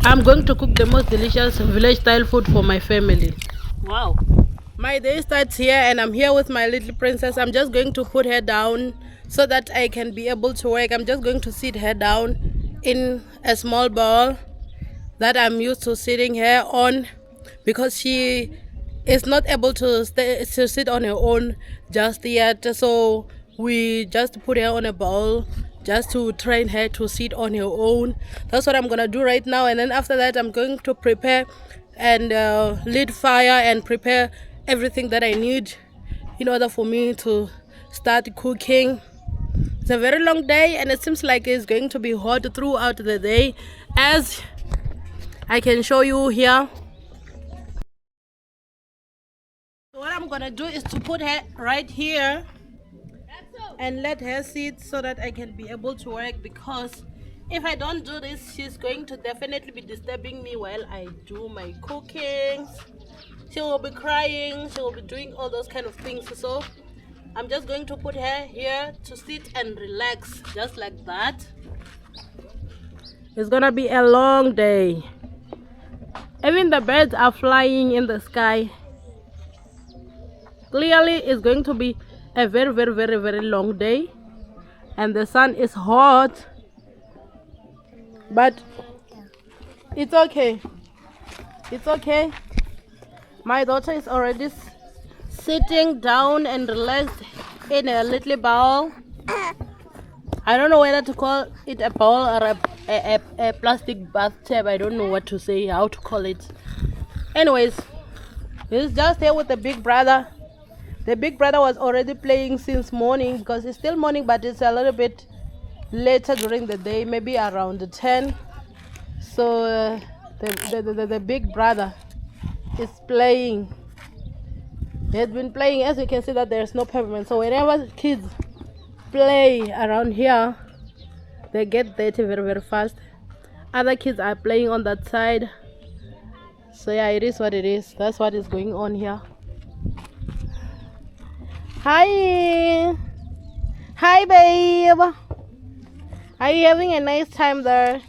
I'm going to cook the most delicious village style food for my family. Wow. My day starts here and I'm here with my little princess. I'm just going to put her down so that I can be able to work. I'm just going to sit her down in a small ball that I'm used to sitting her on because she is not able to sit on her own just yet. So we just put her on a ball just to train her to sit on her own. That's what I'm gonna do right now, and then after that I'm going to prepare and lit fire and prepare everything that I need in order for me to start cooking. It's a very long day and it seems like it's going to be hot throughout the day, as I can show you here. So what I'm gonna do is to put her right here and let her sit so that I can be able to work, because if I don't do this, she's going to definitely be disturbing me while I do my cooking. She will be crying, she will be doing all those kind of things. So I'm just going to put her here to sit and relax, just like that. It's gonna be a long day. Even the birds are flying in the sky. Clearly it's going to be a very long day, and the sun is hot, but it's okay. It's okay. My daughter is already sitting down and relaxed in a little bowl. I don't know whether to call it a bowl or a plastic bathtub. I don't know what to say, how to call it. Anyways, he's just here with the big brother. The big brother was already playing since morning, because it's still morning, but it's a little bit later during the day, maybe around 10. So the big brother is playing. He has been playing. As you can see that there's no pavement, so whenever kids play around here, they get dirty very fast. Other kids are playing on that side. So yeah, it is what it is. That's what is going on here. Hi babe, are you having a nice time there?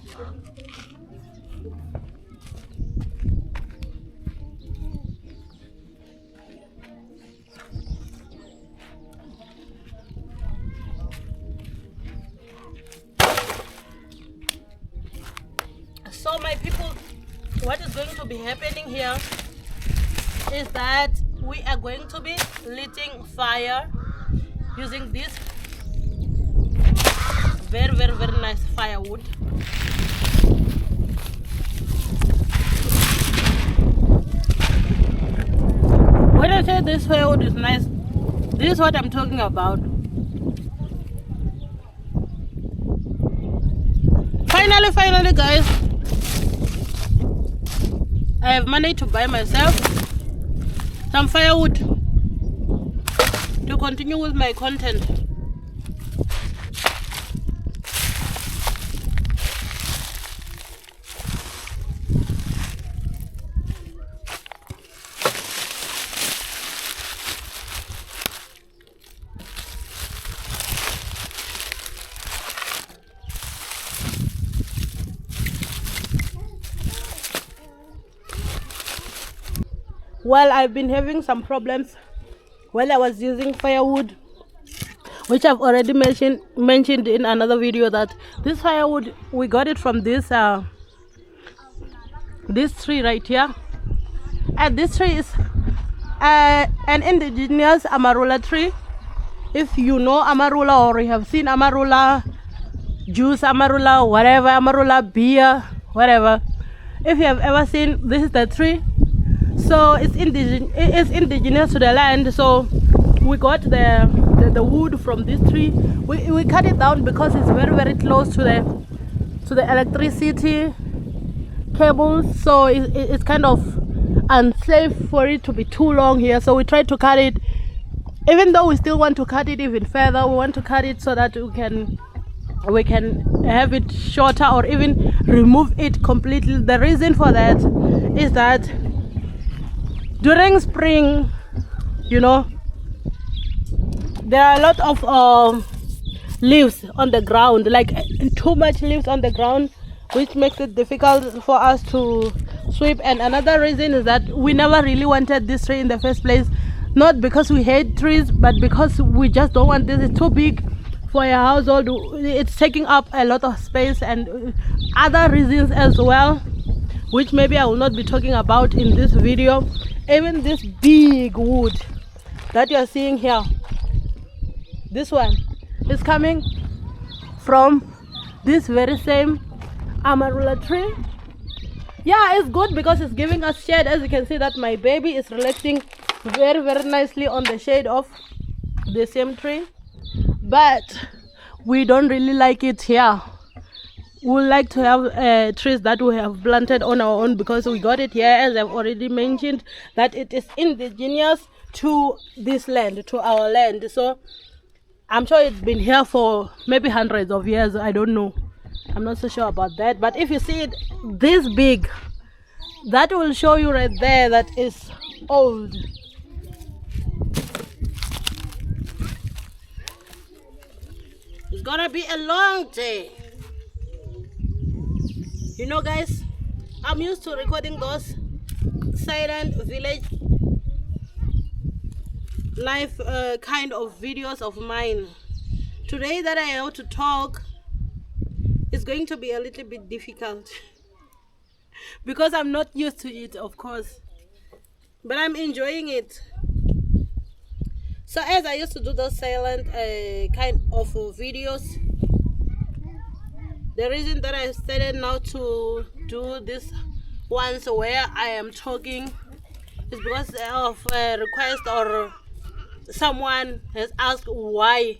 So my people, what is going to be happening here is that we are going to be lighting fire using this very nice firewood. When I say this firewood is nice, this is what I'm talking about. Finally guys, I have managed to buy myself some firewood to continue with my content. Well, I've been having some problems while I was using firewood, which I've already mentioned in another video, that this firewood, we got it from this tree right here. And this tree is an indigenous amarula tree. If you know amarula, or you have seen amarula juice, amarula whatever, amarula beer, whatever, if you have ever seen, this is the tree. So it's indigenous to the land. So we got the wood from this tree. We cut it down because it's very close to the electricity cables. So it's kind of unsafe for it to be too long here. So we tried to cut it. Even though we still want to cut it even further, we want to cut it so that we can have it shorter, or even remove it completely. The reason for that is that during spring, you know, there are a lot of leaves on the ground, like too much leaves on the ground which makes it difficult for us to sweep. And another reason is that we never really wanted this tree in the first place, not because we hate trees, but because we just don't want this. It's too big for a household. It's taking up a lot of space, and other reasons as well, which maybe I will not be talking about in this video. Even this big wood that you are seeing here, this one is coming from this very same amarula tree. Yeah, it's good because it's giving us shade. As you can see that my baby is relaxing very, very nicely on the shade of the same tree, but we don't really like it here. We like to have trees that we have planted on our own, because we got it here, as I've already mentioned, that it is indigenous to this land, to our land. So I'm sure it's been here for maybe hundreds of years. I don't know, I'm not so sure about that. But if you see it this big, that will show you right there that is old. It's gonna be a long day. You know, guys, I'm used to recording those silent village life kind of videos of mine. Today that I have to talk is going to be a little bit difficult because I'm not used to it, of course, but I'm enjoying it. So as I used to do those silent kind of videos, the reason that I started now to do this ones where I am talking is because of a request, or someone has asked why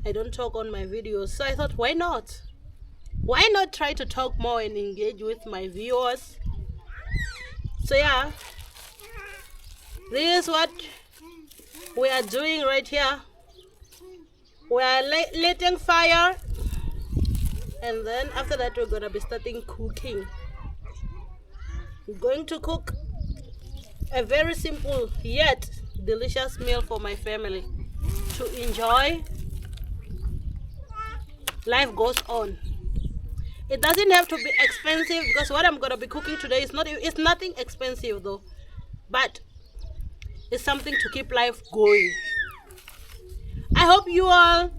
I don't talk on my videos. So I thought, why not? Why not try to talk more and engage with my viewers? So yeah, this is what we are doing right here. We are lighting fire, and then after that we're gonna be starting cooking. We're going to cook a very simple yet delicious meal for my family to enjoy. Life goes on. It doesn't have to be expensive, because what I'm gonna be cooking today is it's nothing expensive though, but it's something to keep life going. I hope you all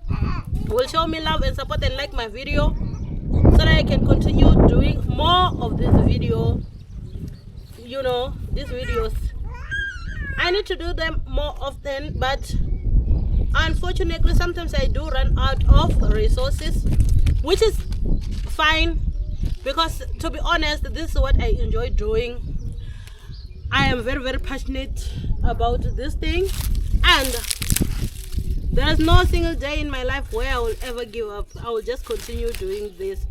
will show me love and support and like my video, so that I can continue doing more of this video. You know, these videos, I need to do them more often, but unfortunately sometimes I do run out of resources, which is fine, because to be honest, this is what I enjoy doing. I am very, very passionate about this thing, and there is no single day in my life where I will ever give up. I will just continue doing this.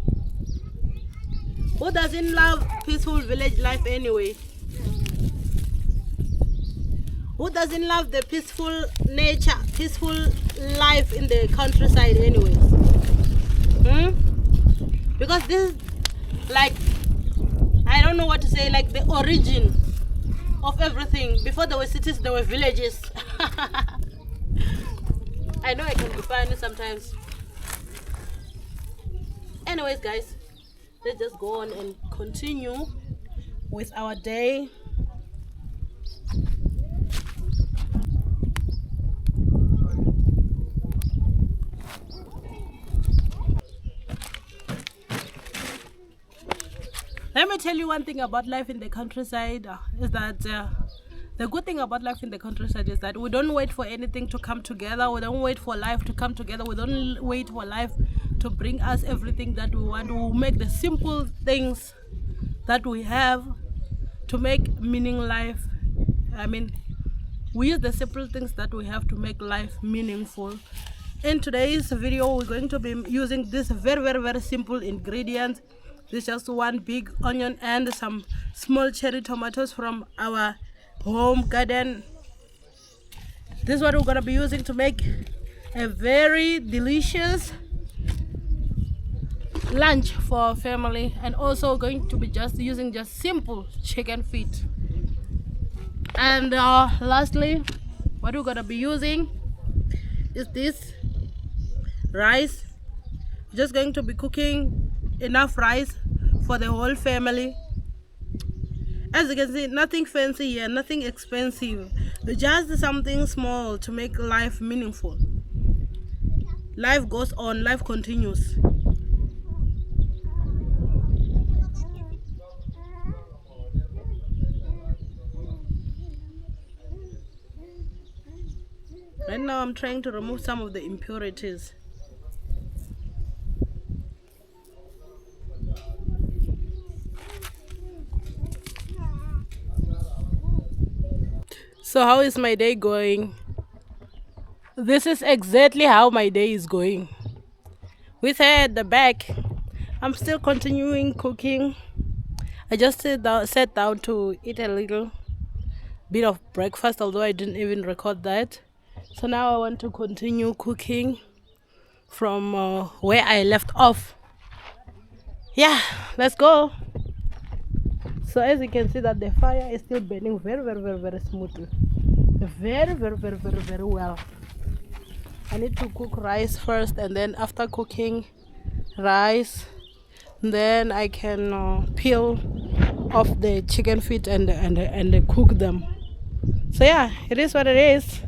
Who doesn't love peaceful village life anyway? Who doesn't love the peaceful nature, peaceful life in the countryside anyways? Because this is like, I don't know what to say, like the origin of everything. Before there were cities, there were villages. I know I can be funny sometimes. Anyways, guys, let's just go on and continue with our day. Let me tell you one thing about life in the countryside, is that the good thing about life in the countryside is that we don't wait for anything to come together. We don't wait for life to come together. We don't wait for life to bring us everything that we want. We make the simple things that we have to make meaning life. I mean, we use the simple things that we have to make life meaningful. In today's video, we're going to be using this very, very, very simple ingredients. This is just one big onion and some small cherry tomatoes from our home garden. This is what we're going to be using to make a very delicious lunch for our family, and also going to be just using just simple chicken feet. And lastly, what we're going to be using is this rice. Just going to be cooking enough rice for the whole family. As you can see, nothing fancy here, nothing expensive, just something small to make life meaningful. Life goes on, life continues. Right now I'm trying to remove some of the impurities. So how is my day going? This is exactly how my day is going. With her at the back, I'm still continuing cooking. I just sat down to eat a little bit of breakfast, although I didn't even record that. So now I want to continue cooking from where I left off. Yeah, let's go. So as you can see that the fire is still burning very smoothly. Very well. I need to cook rice first, and then after cooking rice, then I can peel off the chicken feet and cook them. So yeah, it is what it is.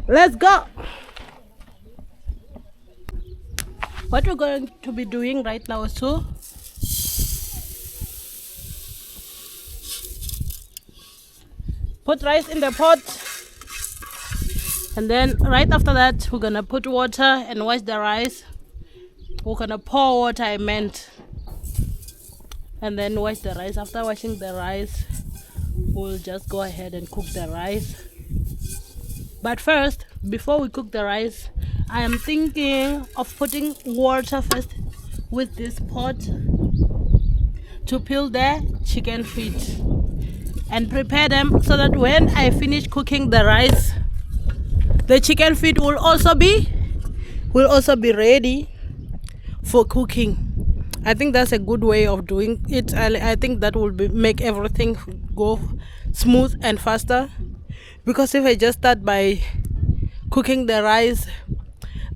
Let's go. What we're going to be doing right now is to put rice in the pot, and then right after that we're gonna put water and wash the rice. We're gonna pour water, I meant, and then wash the rice. After washing the rice, we'll just go ahead and cook the rice. But first, before we cook the rice, I am thinking of putting water first with this pot to peel the chicken feet and prepare them so that when I finish cooking the rice, the chicken feet will also be ready for cooking. I think that's a good way of doing it. I think that will make everything go smooth and faster, because if I just start by cooking the rice,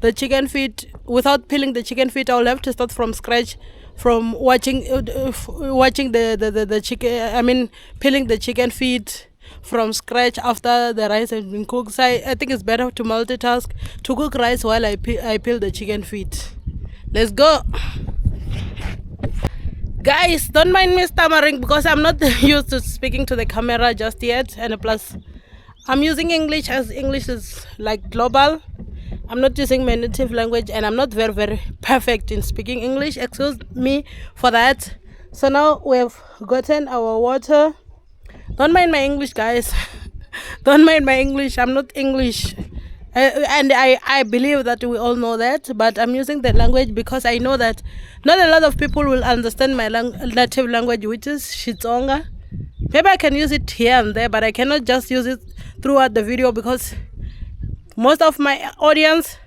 the chicken feet, without peeling the chicken feet, I'll have to start from scratch, from watching the chicken, I mean peeling the chicken feet from scratch after the rice has been cooked. So I think it's better to multitask, to cook rice while I peel the chicken feet. Let's go. Guys, don't mind me stammering because I'm not used to speaking to the camera just yet, and plus I'm using English, as English is like global. I'm not using my native language, and I'm not very perfect in speaking English. Excuse me for that. So now we have gotten our water. Don't mind my English, guys. Don't mind my English. I'm not English. And I believe that we all know that, but I'm using the language because I know that not a lot of people will understand my native language, which is Xitsonga. Maybe I can use it here and there, but I cannot just use it throughout the video because most of my audience,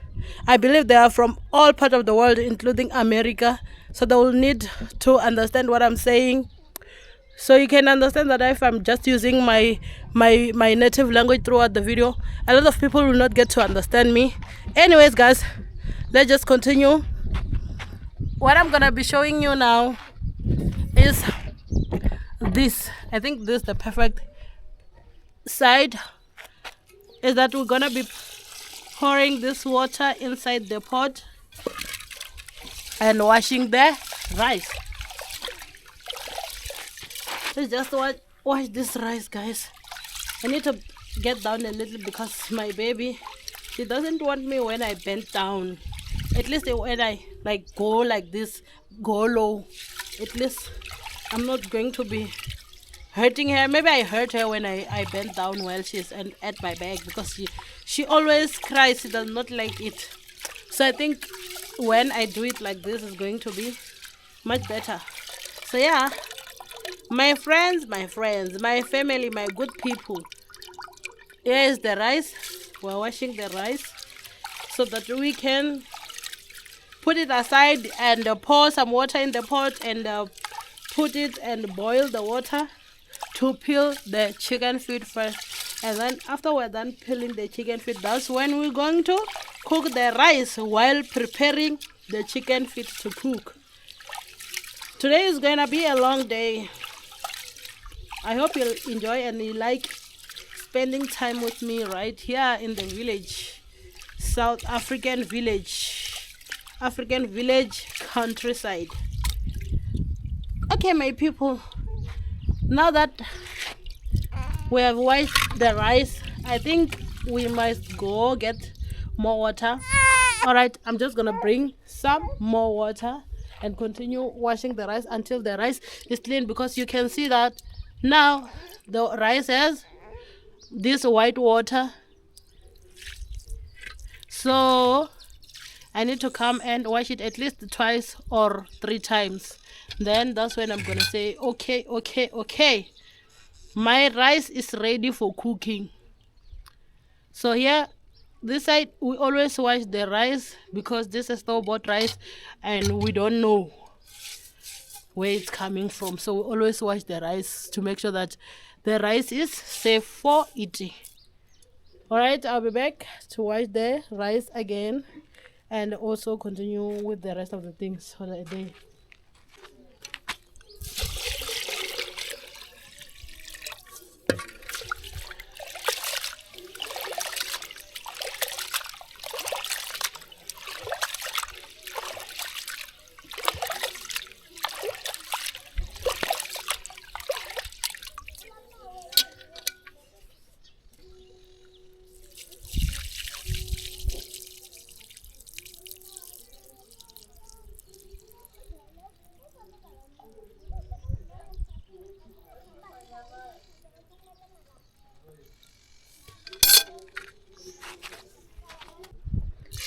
I believe they are from all parts of the world, including America. So they will need to understand what I'm saying. So you can understand that if I'm just using my native language throughout the video, a lot of people will not get to understand me. Anyways, guys, let's just continue. What I'm gonna be showing you now is this. I think this is the perfect side, is that we're gonna be pouring this water inside the pot and washing the rice. Let's just wash this rice, guys. I need to get down a little because my baby, she doesn't want me when I bend down. At least when I like go like this, go low, at least I'm not going to be hurting her. Maybe I hurt her when I bend down while she's at my back, because she always cries. She does not like it. So I think when I do it like this, it's going to be much better. So yeah, my friends, my family, my good people, here is the rice. We're washing the rice so that we can put it aside and pour some water in the pot and put it and boil the water to peel the chicken feet first. And then after we're done peeling the chicken feet, that's when we're going to cook the rice while preparing the chicken feet to cook. Today is going to be a long day. I hope you'll enjoy and you like spending time with me right here in the village, South African village, countryside. Okay, my people, now that we have washed the rice, I think we must go get more water. All right, I'm just gonna bring some more water and continue washing the rice until the rice is clean, because you can see that now the rice has this white water. So I need to come and wash it at least twice or 3 times. Then that's when I'm gonna say, okay, my rice is ready for cooking. So here, this side, we always wash the rice because this is store-bought rice and we don't know where it's coming from. So we always wash the rice to make sure that the rice is safe for eating. All right, I'll be back to wash the rice again and also continue with the rest of the things for the day.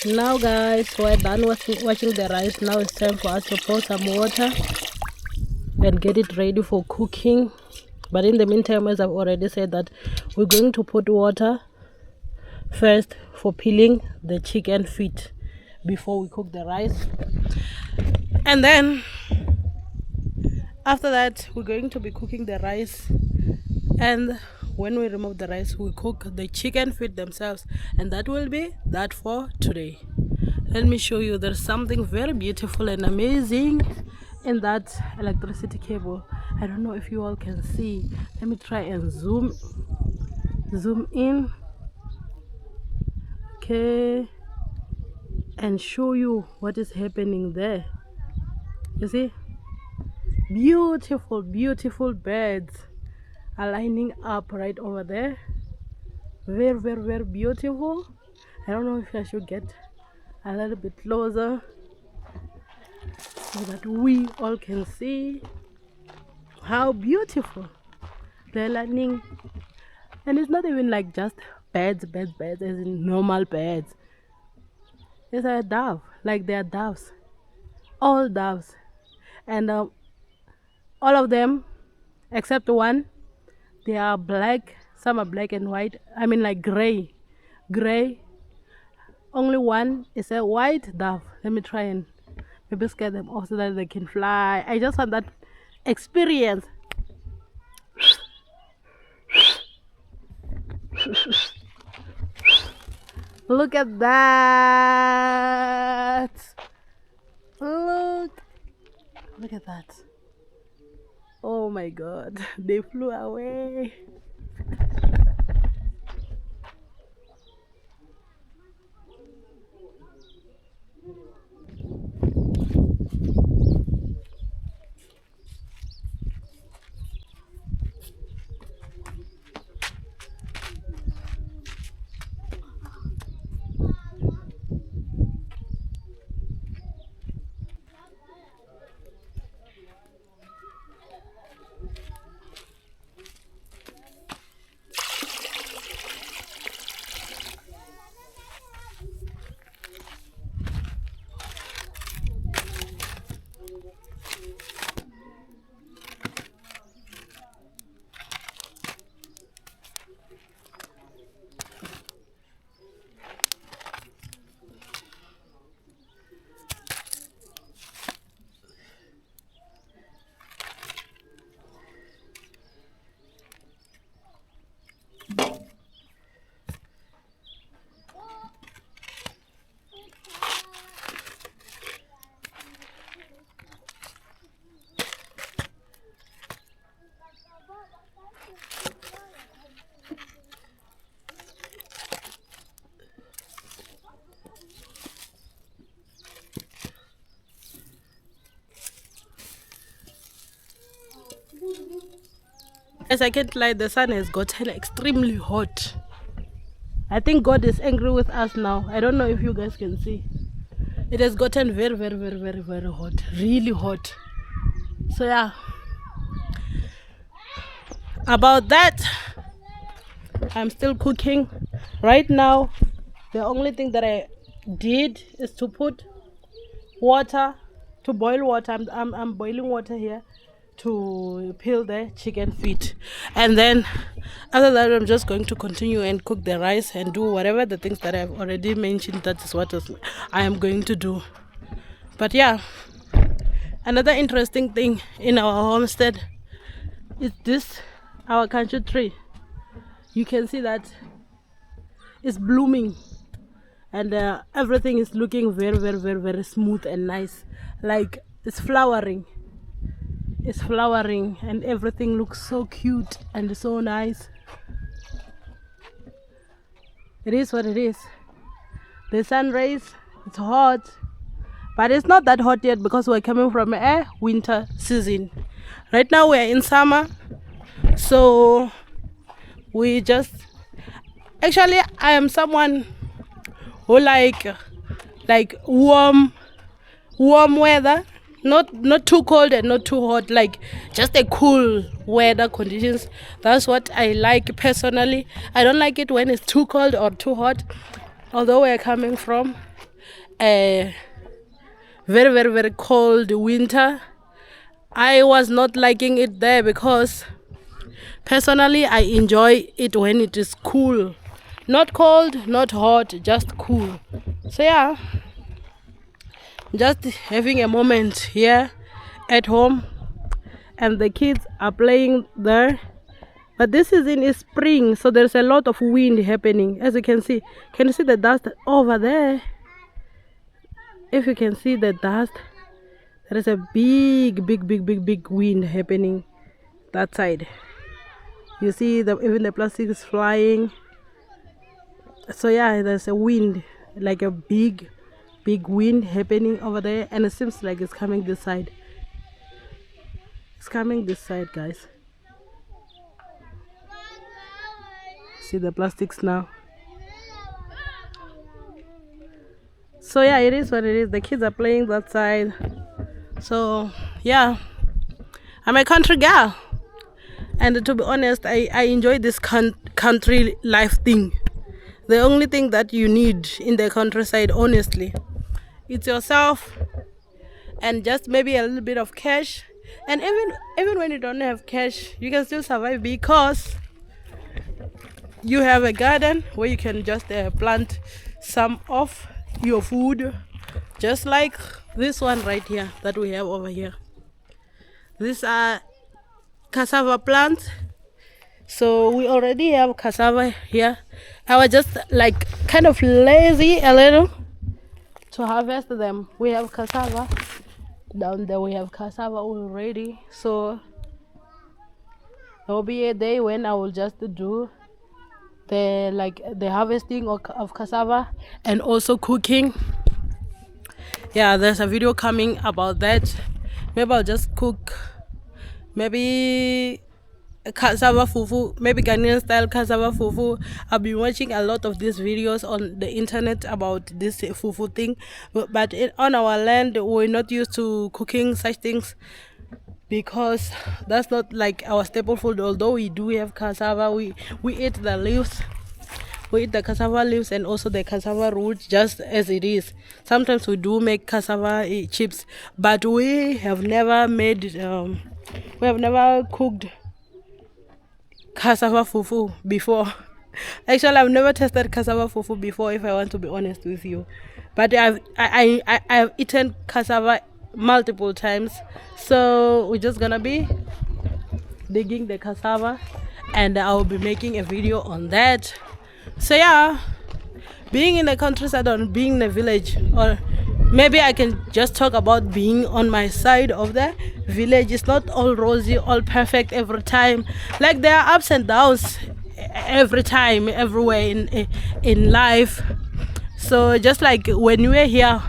Now guys, we're done washing the rice. Now it's time for us to pour some water and get it ready for cooking. But in the meantime, as I've already said, that we're going to put water first for peeling the chicken feet before we cook the rice, and then after that we're going to be cooking the rice. And when we remove the rice, we cook the chicken feet themselves, and that will be that for today. Let me show you, there's something very beautiful and amazing in that electricity cable. I don't know if you all can see. Let me try and zoom in, okay, and show you what is happening there. You see, beautiful birds are lining up right over there. Very beautiful. I don't know if I should get a little bit closer so that we all can see how beautiful they're lining. And it's not even like just birds as in normal birds. It's a dove, like they are doves, all doves, and all of them except one, they are black. Some are black and white, I mean like gray. Only one is a white dove. Let me try and maybe scare them off so that they can fly. I just want that experience. Look at that. Look at that. Oh my god, they flew away. As I can't lie, the sun has gotten extremely hot. I think God is angry with us now. I don't know if you guys can see. It has gotten very, very, very, very, very hot. Really hot. So yeah. About that, I'm still cooking. Right now, the only thing that I did is to put water, to boil water. I'm boiling water here to peel the chicken feet, and then after that I'm just going to continue and cook the rice and do whatever the things that I've already mentioned. That is what I am going to do. But yeah, another interesting thing in our homestead is this, our country tree. You can see that it's blooming, and everything is looking very, very, very, very smooth and nice, like it's flowering. It's flowering and everything looks so cute and so nice. It is what it is. The sun rays, it's hot, but it's not that hot yet because we're coming from a winter season. Right now we're in summer, so we just, actually I am someone who like warm weather. Not too cold and not too hot, like just a cool weather conditions. That's what I like personally. I don't like it when it's too cold or too hot. Although we're coming from a very, very, very cold winter, I was not liking it there because personally I enjoy it when it is cool. Not cold, not hot, just cool. So yeah, just having a moment here at home, and the kids are playing there. But this season is spring, so there's a lot of wind happening. As you can see you see the dust over there? If you can see the dust, there is a big wind happening that side. You see even the plastic is flying. So yeah, there's a wind, like a big wind happening over there, and it seems like it's coming this side. It's coming this side, guys. See the plastics now. So yeah, it is what it is. The kids are playing that side. So yeah, I'm a country girl, and to be honest, I enjoy this country life thing. The only thing that you need in the countryside, honestly, it's yourself and just maybe a little bit of cash. And even when you don't have cash, you can still survive because you have a garden where you can just plant some of your food, just like this one right here that we have over here. These are cassava plants. So we already have cassava here. I was just like kind of lazy a little to harvest them. We have cassava down there. We have cassava already. So there will be a day when I will just do the harvesting of cassava and also cooking. Yeah, there's a video coming about that. Maybe I'll just cook maybe cassava fufu, maybe Ghanaian style cassava fufu. I've been watching a lot of these videos on the internet about this fufu thing, but on our land we're not used to cooking such things because that's not like our staple food. Although we do have cassava, we eat the leaves. We eat the cassava leaves and also the cassava root just as it is. Sometimes we do make cassava chips, but we have never cooked cassava fufu before. Actually, I've never tested cassava fufu before, if I want to be honest with you. But I've eaten cassava multiple times. So we're just gonna be digging the cassava and I'll be making a video on that. So yeah, being in the countryside or being in a village, or maybe I can just talk about being on my side of the village. It's not all rosy, all perfect every time. Like there are ups and downs every time, everywhere in life. So just like when we're here,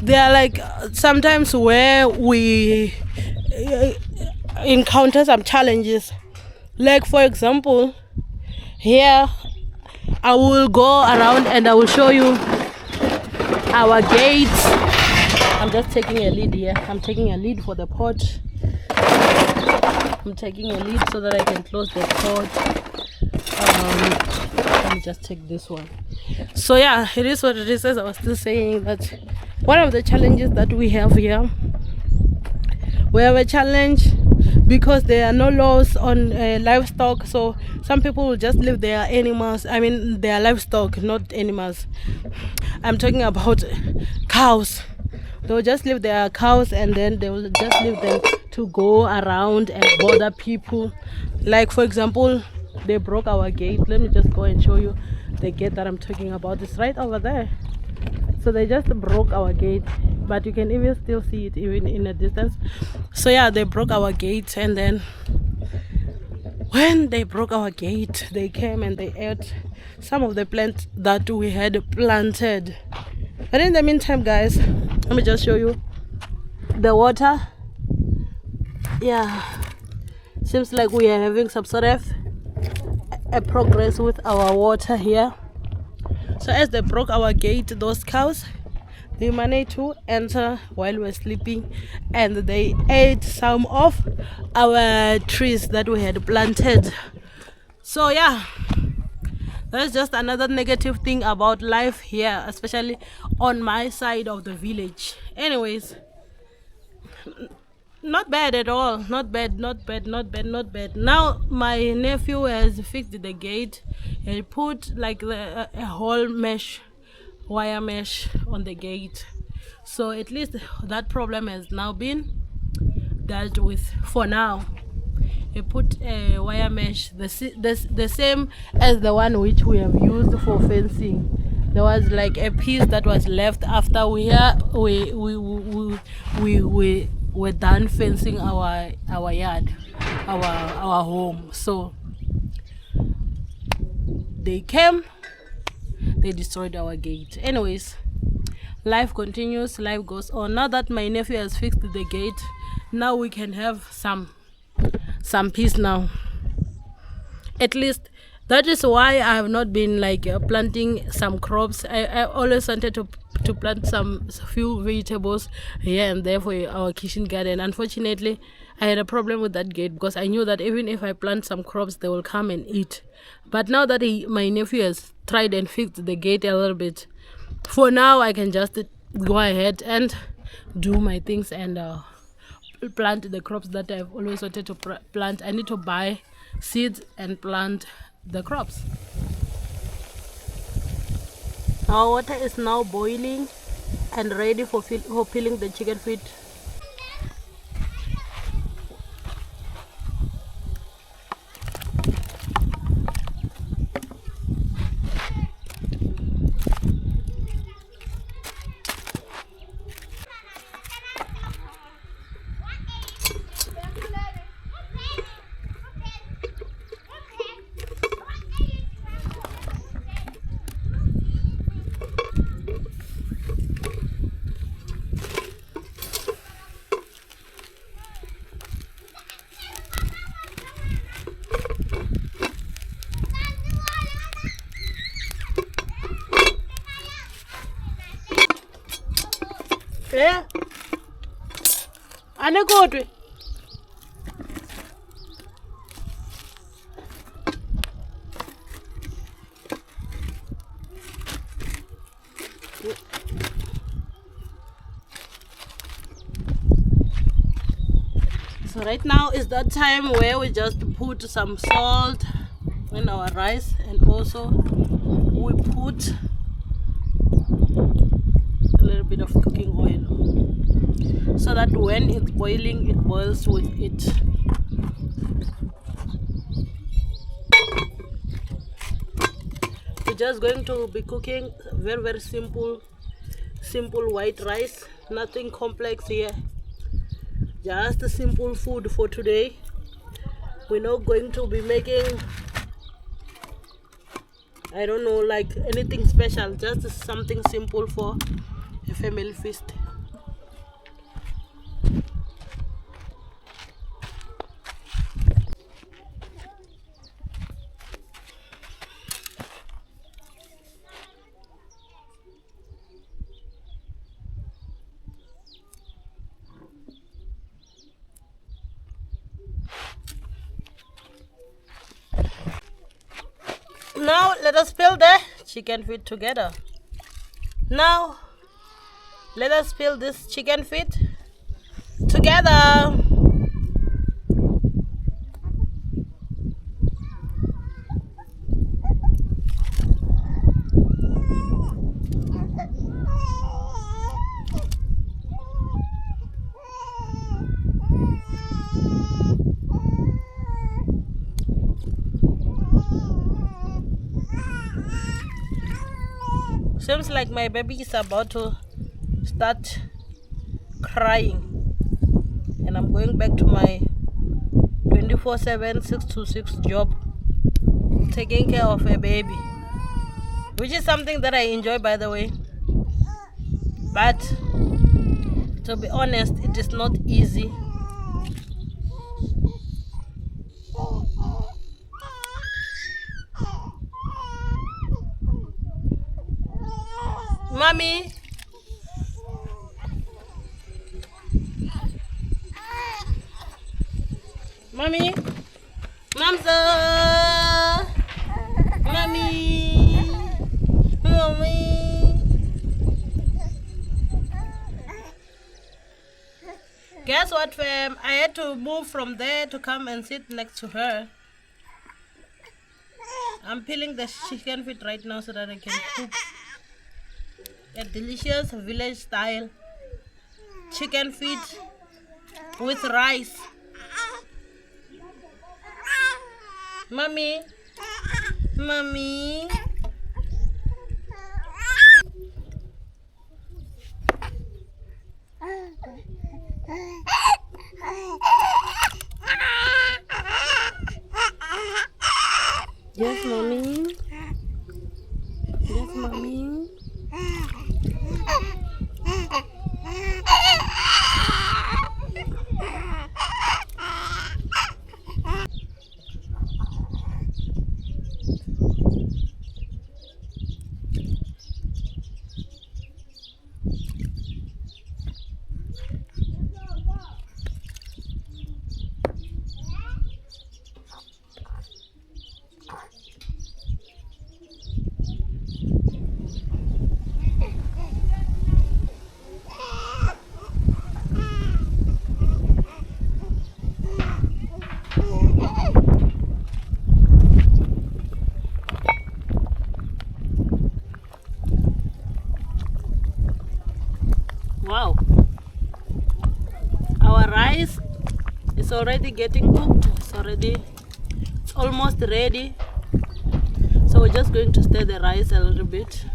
there are like sometimes where we encounter some challenges. Like for example, here I will go around and I will show you our gates. I'm just taking a lead here. I'm taking a lead for the pot. I'm taking a lead so that I can close the pot. Let me just take this one. So yeah, it is what it is. As I was still saying, that one of the challenges that we have here, we have a challenge because there are no laws on livestock. So some people will just leave their animals, I mean their livestock, not animals. I'm talking about cows. They'll just leave their cows and then they will just leave them to go around and bother people. Like for example, they broke our gate. Let me just go and show you the gate that I'm talking about. It's right over there. So they just broke our gate, but you can even still see it even in a distance. So yeah, they broke our gate, and then when they broke our gate, they came and they ate some of the plants that we had planted. But in the meantime, guys, let me just show you the water. Yeah, seems like we are having some sort of a progress with our water here. So as they broke our gate, those cows, they managed to enter while we were sleeping, and they ate some of our trees that we had planted. So yeah, that's just another negative thing about life here, especially on my side of the village. Anyways, not bad at all. Not bad, not bad, not bad, not bad. Now my nephew has fixed the gate. He put like a whole wire mesh on the gate. So at least that problem has now been dealt with for now. He put a wire mesh, the same as the one which we have used for fencing. There was like a piece that was left after we're done fencing our yard, our home. So they came, they destroyed our gate. Anyways, life continues, life goes on. Now that my nephew has fixed the gate, now we can have some peace now. At least that is why I have not been like planting some crops. I always wanted to plant some few vegetables here and there for our kitchen garden. Unfortunately, I had a problem with that gate because I knew that even if I plant some crops, they will come and eat. But now that my nephew has tried and fixed the gate a little bit, for now I can just go ahead and do my things and plant the crops that I've always wanted to plant. I need to buy seeds and plant the crops. Our water is now boiling and ready for peeling the chicken feet. Yeah. Ane kodwe. So right now is that time where we just put some salt in our rice, and also we put a little bit of cooking oil so that when it's boiling, it boils with it. We're just going to be cooking very simple white rice, nothing complex here, just a simple food for today. We're not going to be making, I don't know, like anything special, just something simple for a family feast. Now let us peel the chicken feet together. Now let us peel this chicken feet together. Seems like my baby is about to start crying, and I'm going back to my 24/7 626 job, taking care of a baby, which is something that I enjoy, by the way. But to be honest, it is not easy. Mommy, mommy, Mamsa, mommy, mommy. Guess what, fam? I had to move from there to come and sit next to her. I'm peeling the chicken feet right now so that I can cook a delicious village style chicken feet with rice. Mommy, mommy. Yes, mommy. Yes, mommy. Wow, our rice is already getting cooked. It's almost ready. So we're just going to stir the rice a little bit,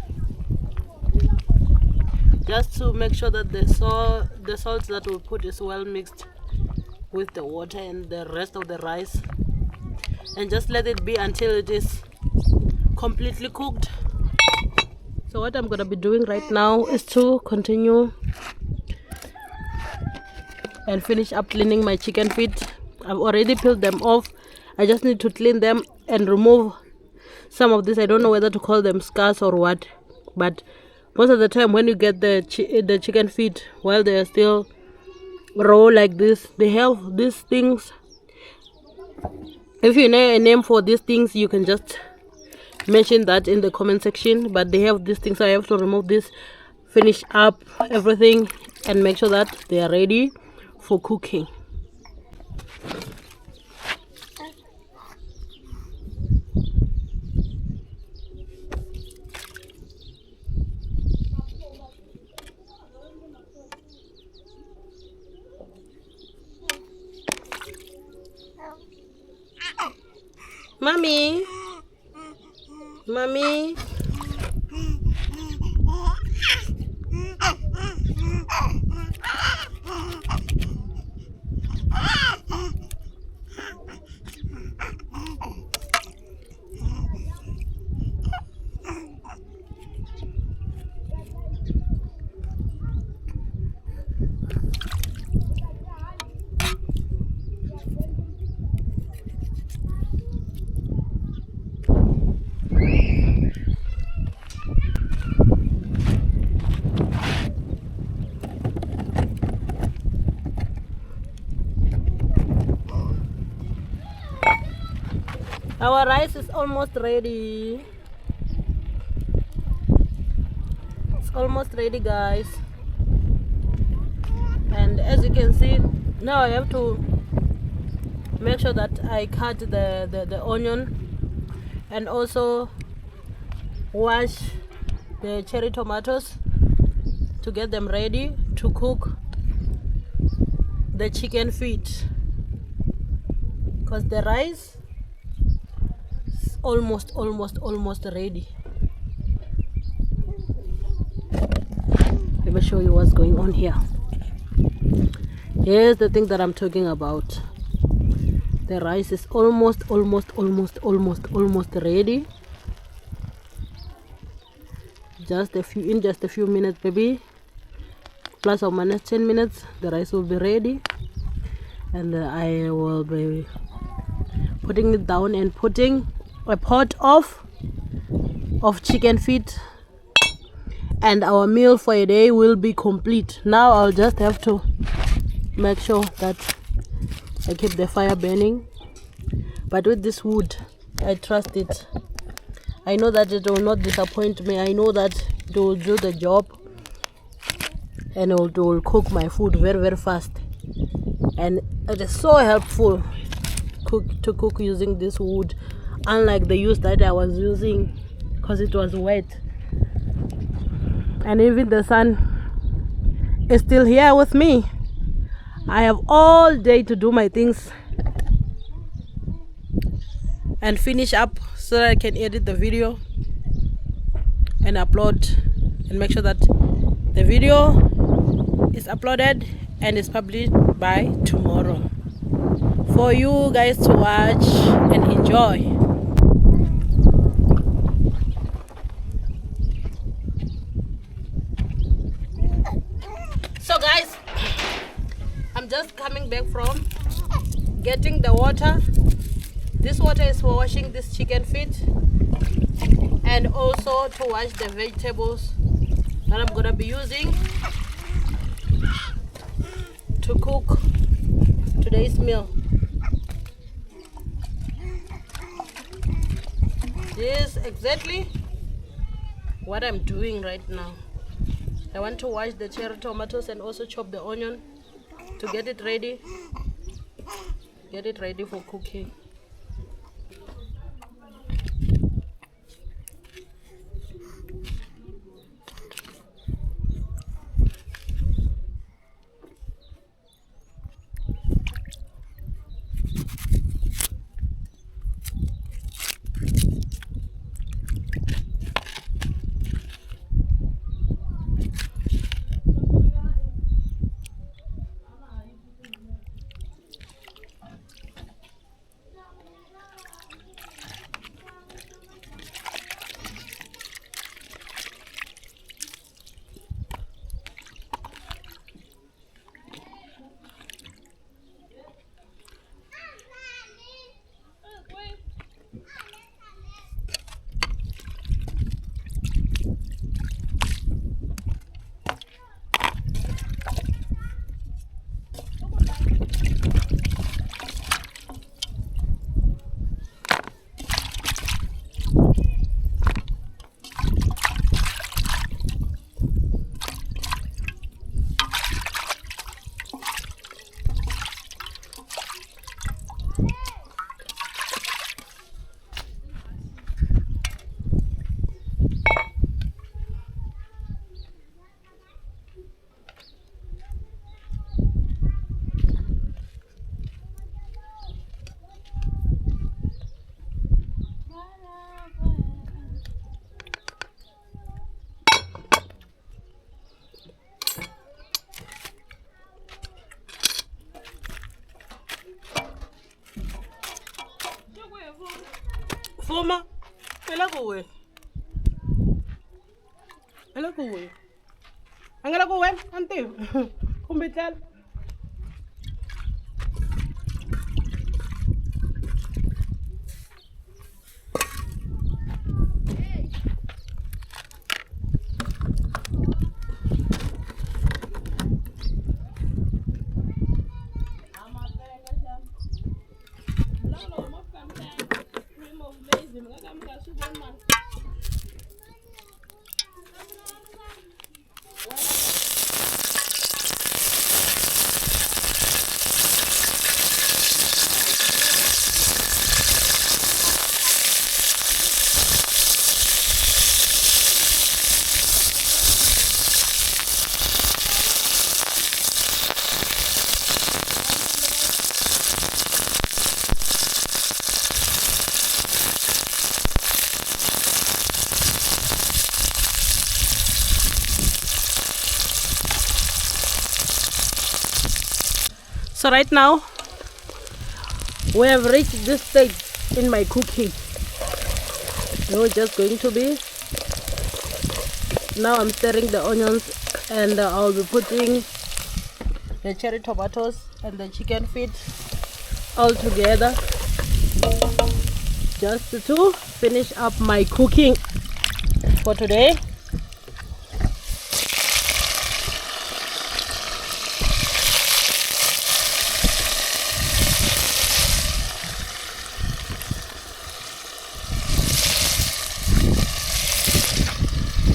just to make sure that the salt that we put is well mixed with the water and the rest of the rice, and just let it be until it is completely cooked. So what I'm gonna be doing right now is to continue and finish up cleaning my chicken feet. I've already peeled them off. I just need to clean them and remove some of this. I don't know whether to call them scars or what, but most of the time when you get the chicken feet while they are still raw like this, they have these things. If you know a name for these things, you can just mention that in the comment section. But they have these things, so I have to remove this, finish up everything, and make sure that they are ready for cooking. Mommy, mommy. Our rice is almost ready. It's almost ready, guys. And as you can see, now I have to make sure that I cut the onion and also wash the cherry tomatoes to get them ready to cook the chicken feet, because the rice is almost ready. Let me show you what's going on here. Here's the thing that I'm talking about. The rice is almost ready. In just a few minutes, maybe plus or minus 10 minutes, the rice will be ready, and I will be putting it down and putting a pot of chicken feet, and our meal for a day will be complete. Now I'll just have to make sure that I keep the fire burning, but with this wood, I trust it. I know that it will not disappoint me. I know that it will do the job, and it will cook my food very fast. And it is so helpful to cook using this wood, unlike the use that I was using because it was wet. And even the sun is still here with me. I have all day to do my things and finish up so that I can edit the video and upload and make sure that the video is uploaded and is published by tomorrow for you guys to watch and enjoy. So guys, I'm just coming back from getting the water. This water is for washing this chicken feet and also to wash the vegetables that I'm gonna be using to cook today's meal. This is exactly what I'm doing right now. I want to wash the cherry tomatoes and also chop the onion to get it ready for cooking. Fuma, ela kuwe. Ela kuwe. Angala kuwe, anti. Kumbital. So right now we have reached this stage in my cooking. Now just going to be, now I'm stirring the onions, and I'll be putting the cherry tomatoes and the chicken feet all together just to finish up my cooking for today.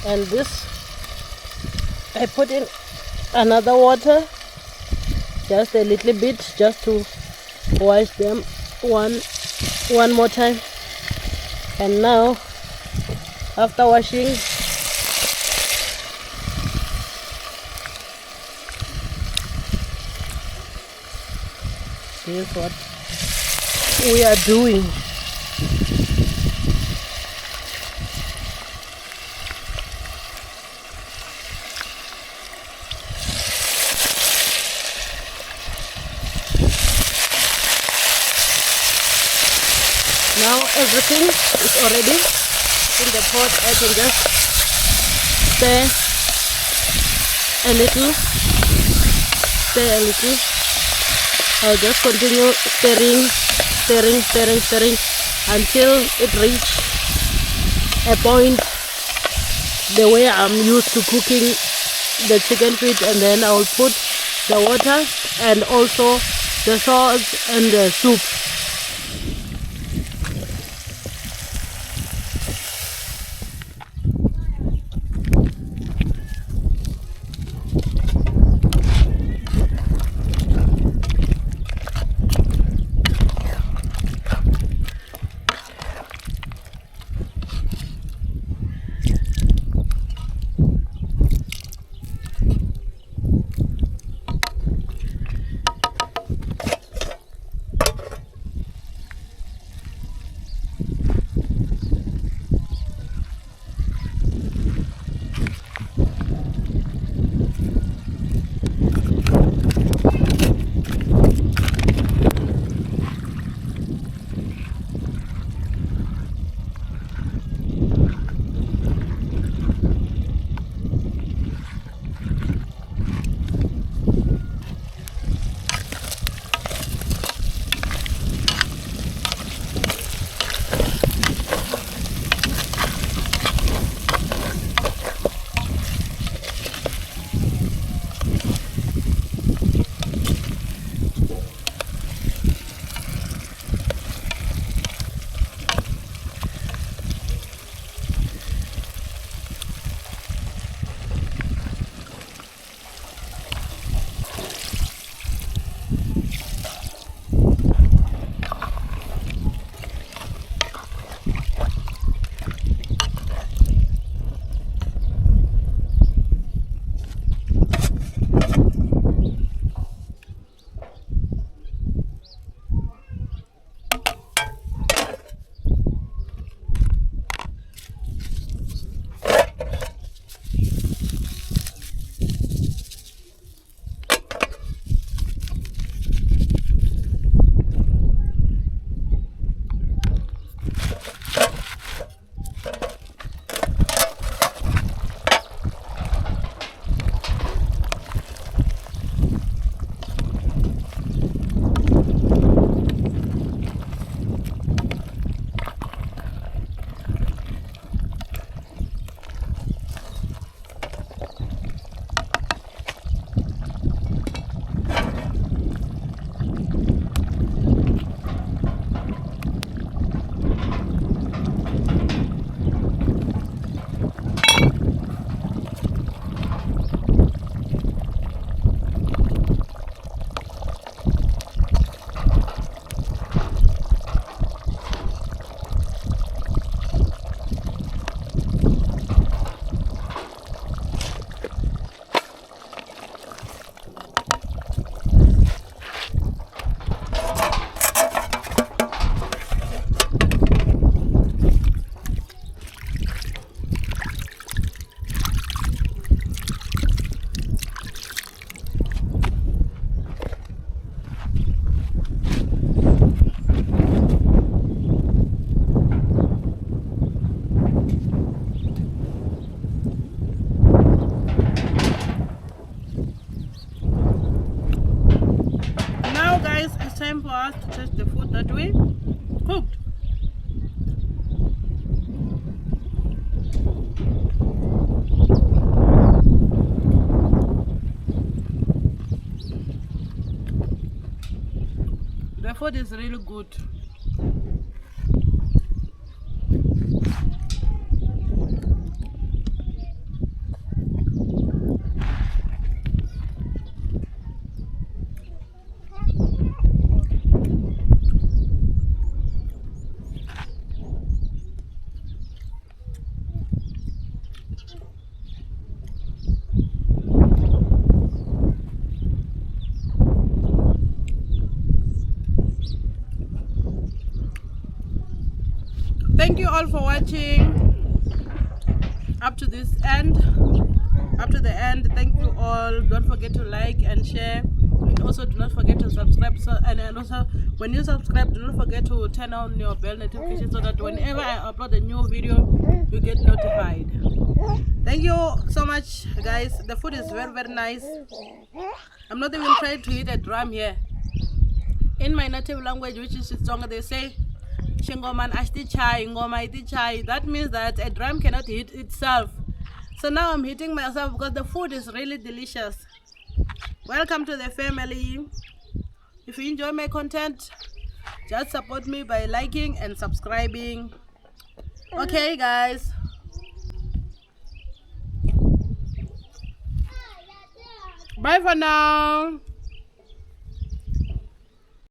And this, I put in another water, just a little bit, just to wash them one more time. And now, after washing, here's what we are doing. Now everything is already in the pot. I can just stir a little. I'll just continue stirring until it reaches a point the way I'm used to cooking the chicken feet, and then I'll put the water and also the sauce and the soup. cooked. The food is really good. Thank you all for watching up to this end, up to the end. Thank you all. Don't forget to like and share, and also do not forget to subscribe. And also when you subscribe, do not forget to turn on your bell notification so that whenever I upload a new video, you get notified. Thank you so much, guys. The food is very, very nice. I'm not even trying to hit a drum here. In my native language, which is Tsonga, they say Shingoman ashti chai, ngoma iti chai. That means that a drum cannot hit itself. So now I'm hitting myself because the food is really delicious. Welcome to the family. If you enjoy my content, just support me by liking and subscribing. Okay, guys. Bye for now.